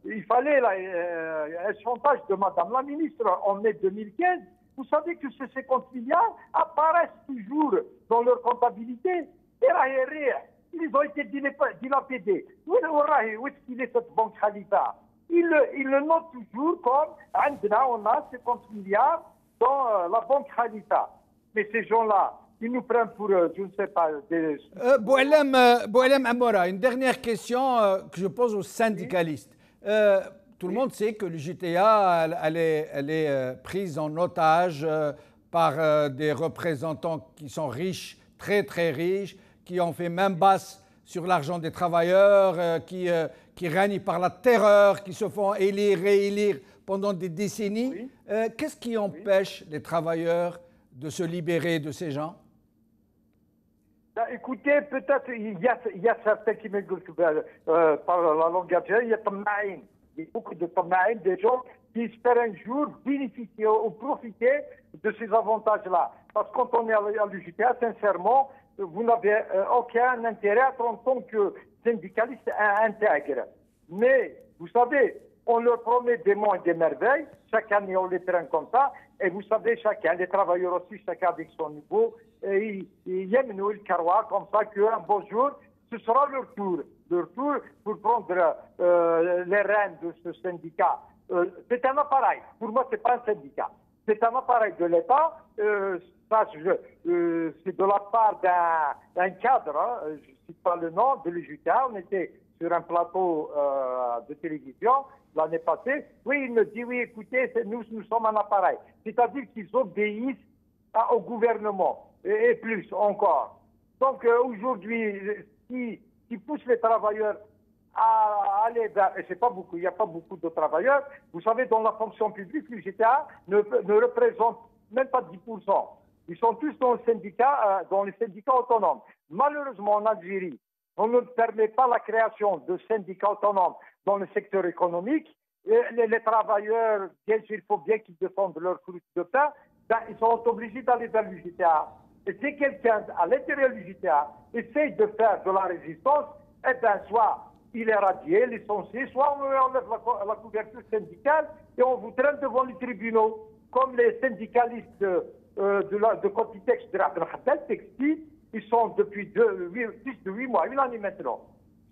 il fallait un chantage de Madame la ministre en mai 2015. Vous savez que ces 50 milliards apparaissent toujours dans leur comptabilité. Ils ont été dilapidés. Où est-ce qu'il est cette banque Khalifa? Ils le notent toujours comme on a 50 milliards dans la banque Khalifa. Mais ces gens-là, ils nous prennent pour, je ne sais pas, des... Boualem Amoura, une dernière question que je pose aux syndicalistes. Tout le monde sait que le JTA, elle est prise en otage par des représentants qui sont riches, très très riches, qui ont fait main basse sur l'argent des travailleurs, qui règnent par la terreur, qui se font élire, réélire pendant des décennies. Qu'est-ce qui empêche les travailleurs de se libérer de ces gens? Écoutez, peut-être il y a certains qui m'écoutent par la langue algérienne, il y a beaucoup de tamaïn, des gens qui espèrent un jour bénéficier ou profiter de ces avantages-là. Parce que quand on est à l'UJTA, sincèrement, vous n'avez aucun intérêt en tant que syndicaliste intègre. Mais, vous savez, on leur promet des monts et des merveilles. Chaque année, on les traîne comme ça. Et vous savez, chacun, les travailleurs aussi, chacun avec son niveau, ils aiment nous le carois comme ça qu'un beau jour, ce sera leur tour pour prendre les rênes de ce syndicat. C'est un appareil. Pour moi, ce n'est pas un syndicat. C'est un appareil de l'État. C'est de la part d'un cadre, je ne cite pas le nom, de l'UJTA. On était sur un plateau de télévision l'année passée. Oui, il me dit, oui, écoutez, nous sommes un appareil. C'est-à-dire qu'ils obéissent au gouvernement, et plus encore. Donc aujourd'hui, qui pousse les travailleurs à aller vers, et c'est pas beaucoup, il n'y a pas beaucoup de travailleurs. Vous savez, dans la fonction publique, l'UJTA ne représente même pas 10%. Ils sont tous dans les syndicats autonomes. Malheureusement, en Algérie, on ne permet pas la création de syndicats autonomes dans le secteur économique. Les travailleurs, bien sûr, il faut bien qu'ils défendent leur croûte de pain. Ils sont obligés d'aller vers l'UJTA. Et si quelqu'un à l'intérieur de l'UJTA essaye de faire de la résistance, eh bien, soit il est radié, licencié, soit on enlève la couverture syndicale et on vous traîne devant les tribunaux, comme les syndicalistes de Copitex de Abdel Khattal Textile. Ils sont depuis plus de 8 mois, une année maintenant,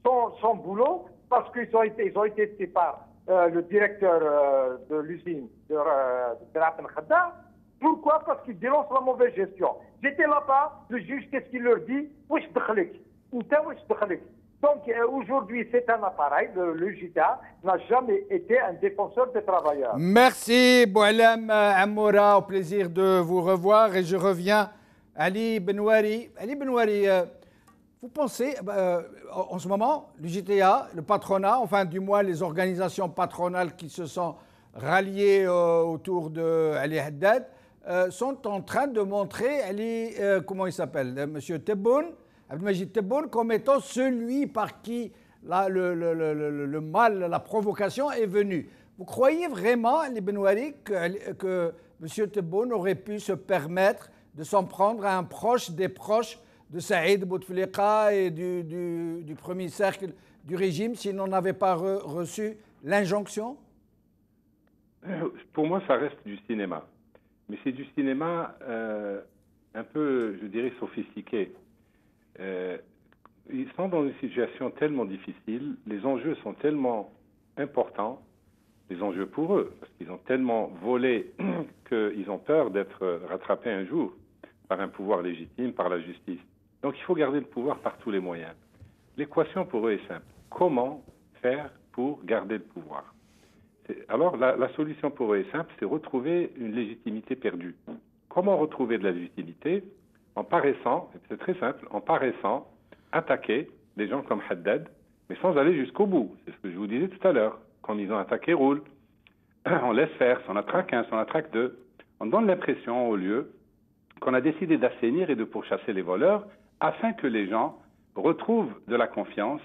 sans boulot, parce qu'ils ont été aidés par le directeur de l'usine de Abdel Khattal. Pourquoi? Parce qu'ils dénoncent la mauvaise gestion. J'étais là-bas, le juge, qu'est-ce qu'il leur dit? Donc aujourd'hui, c'est un appareil, le JDA n'a jamais été un défenseur des travailleurs. Merci Boualem Amoura, au plaisir de vous revoir et je reviens à Ali Benouari. Ali Benouari, vous pensez, en ce moment, le JTA, le patronat, enfin du moins les organisations patronales qui se sont ralliées autour de Ali Haddad, sont en train de montrer Ali, comment il s'appelle, M. Tebboune, Abdelmajid Tebboune, comme étant celui par qui le mal, la provocation est venue. Vous croyez vraiment, Ali Benouari, que M. Tebboune aurait pu se permettre de s'en prendre à un proche des proches de Saïd Bouteflika et du premier cercle du régime s'il n'en avait pas reçu l'injonction? Pour moi, ça reste du cinéma. Mais c'est du cinéma un peu, je dirais, sophistiqué. Ils sont dans une situation tellement difficile, les enjeux sont tellement importants, les enjeux pour eux, parce qu'ils ont tellement volé qu'ils ont peur d'être rattrapés un jour par un pouvoir légitime, par la justice. Donc il faut garder le pouvoir par tous les moyens. L'équation pour eux est simple. Comment faire pour garder le pouvoir? Alors la solution pour eux est simple, c'est retrouver une légitimité perdue. Comment retrouver de la légitimité? En paraissant, c'est très simple, en paraissant attaquer des gens comme Haddad, mais sans aller jusqu'au bout. C'est ce que je vous disais tout à l'heure. Comme ils ont attaqué Roule, on laisse faire, si on attaque un, si on attaque deux. On donne l'impression au lieu qu'on a décidé d'assainir et de pourchasser les voleurs afin que les gens retrouvent de la confiance,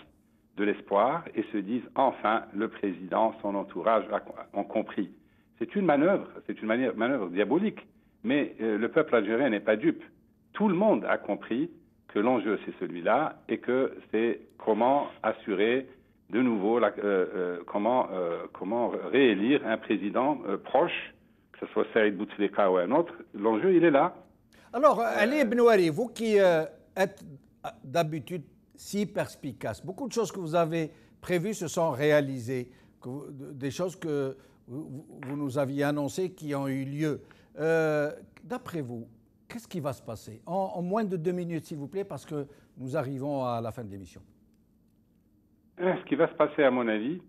de l'espoir et se disent enfin le président, son entourage ont compris. C'est une manœuvre, manœuvre diabolique, mais le peuple algérien n'est pas dupe. Tout le monde a compris que l'enjeu c'est celui-là et que c'est comment assurer de nouveau, comment réélire un président proche, que ce soit Saïd Bouteflika ou un autre. L'enjeu, il est là. Alors, Ali Benouari, vous qui êtes d'habitude si perspicace, beaucoup de choses que vous avez prévues se sont réalisées, des choses que vous nous aviez annoncées qui ont eu lieu. D'après vous, qu'est-ce qui va se passer en moins de 2 minutes, s'il vous plaît, parce que nous arrivons à la fin de l'émission. Ce qui va se passer, à mon avis,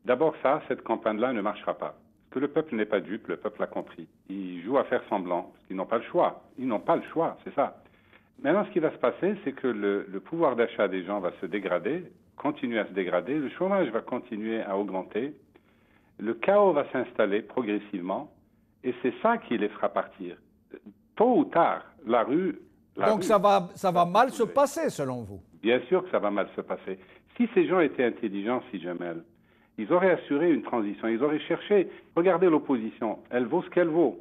d'abord cette campagne-là ne marchera pas. Parce que le peuple n'est pas dupe, le peuple a compris. Ils jouent à faire semblant, parce qu'ils n'ont pas le choix. Ils n'ont pas le choix, c'est ça. Maintenant, ce qui va se passer, c'est que le pouvoir d'achat des gens va se dégrader, continuer à se dégrader, le chômage va continuer à augmenter, le chaos va s'installer progressivement, et c'est ça qui les fera partir. Tôt ou tard, la rue... Donc ça va mal se passer, selon vous? Bien sûr que ça va mal se passer. Si ces gens étaient intelligents, si Jamel, ils auraient assuré une transition, ils auraient cherché. Regardez l'opposition, elle vaut ce qu'elle vaut.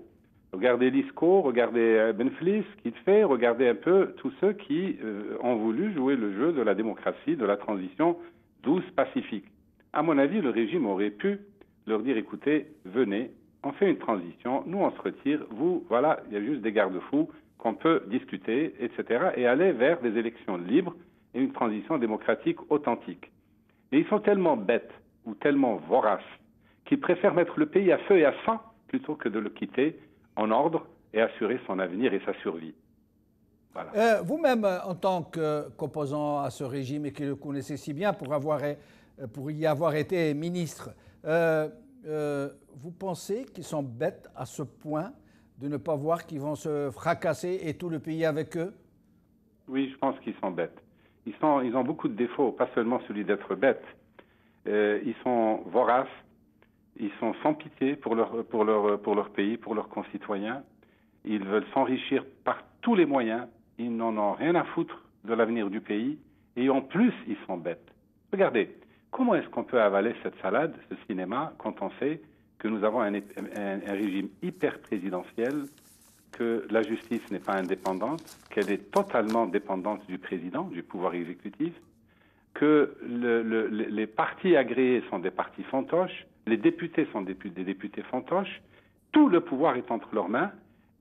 Regardez l'ISCO, regardez Benflis, ce qu'il fait, regardez un peu tous ceux qui ont voulu jouer le jeu de la démocratie, de la transition douce, pacifique. À mon avis, le régime aurait pu leur dire, écoutez, venez, on fait une transition, nous on se retire, vous, voilà, il y a juste des garde-fous qu'on peut discuter, etc., et aller vers des élections libres et une transition démocratique authentique. Et ils sont tellement bêtes ou tellement voraces qu'ils préfèrent mettre le pays à feu et à sang plutôt que de le quitter en ordre et assurer son avenir et sa survie. Voilà. Vous-même, en tant qu'opposant à ce régime et que le connaissez si bien pour y avoir été ministre, vous pensez qu'ils sont bêtes à ce point de ne pas voir qu'ils vont se fracasser et tout le pays avec eux? Oui, je pense qu'ils sont bêtes. Ils ont beaucoup de défauts, pas seulement celui d'être bêtes. Ils sont voraces, ils sont sans pitié pour leur pays, pour leurs concitoyens. Ils veulent s'enrichir par tous les moyens. Ils n'en ont rien à foutre de l'avenir du pays. Et en plus, ils sont bêtes. Regardez, comment est-ce qu'on peut avaler cette salade, ce cinéma, quand on sait que nous avons un régime hyper présidentiel, que la justice n'est pas indépendante, qu'elle est totalement dépendante du président, du pouvoir exécutif, que les partis agréés sont des partis fantoches, les députés sont des députés fantoches, tout le pouvoir est entre leurs mains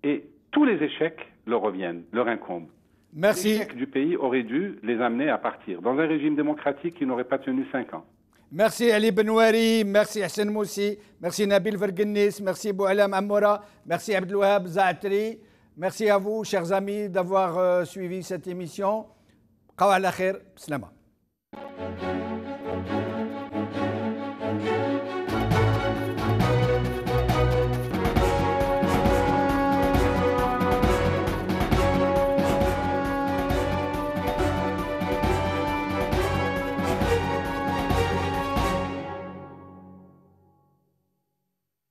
et tous les échecs leur reviennent, leur incombent. Merci. L'échec du pays aurait dû les amener à partir. Dans un régime démocratique qui n'aurait pas tenu 5 ans. Merci Ali Benouari, merci Hassan Moussi, merci Nabil Vergennis, merci Boualem Amoura, merci Abdelouhab Zaatri. Merci à vous, chers amis, d'avoir suivi cette émission. Qawa al khair, slama. Merci.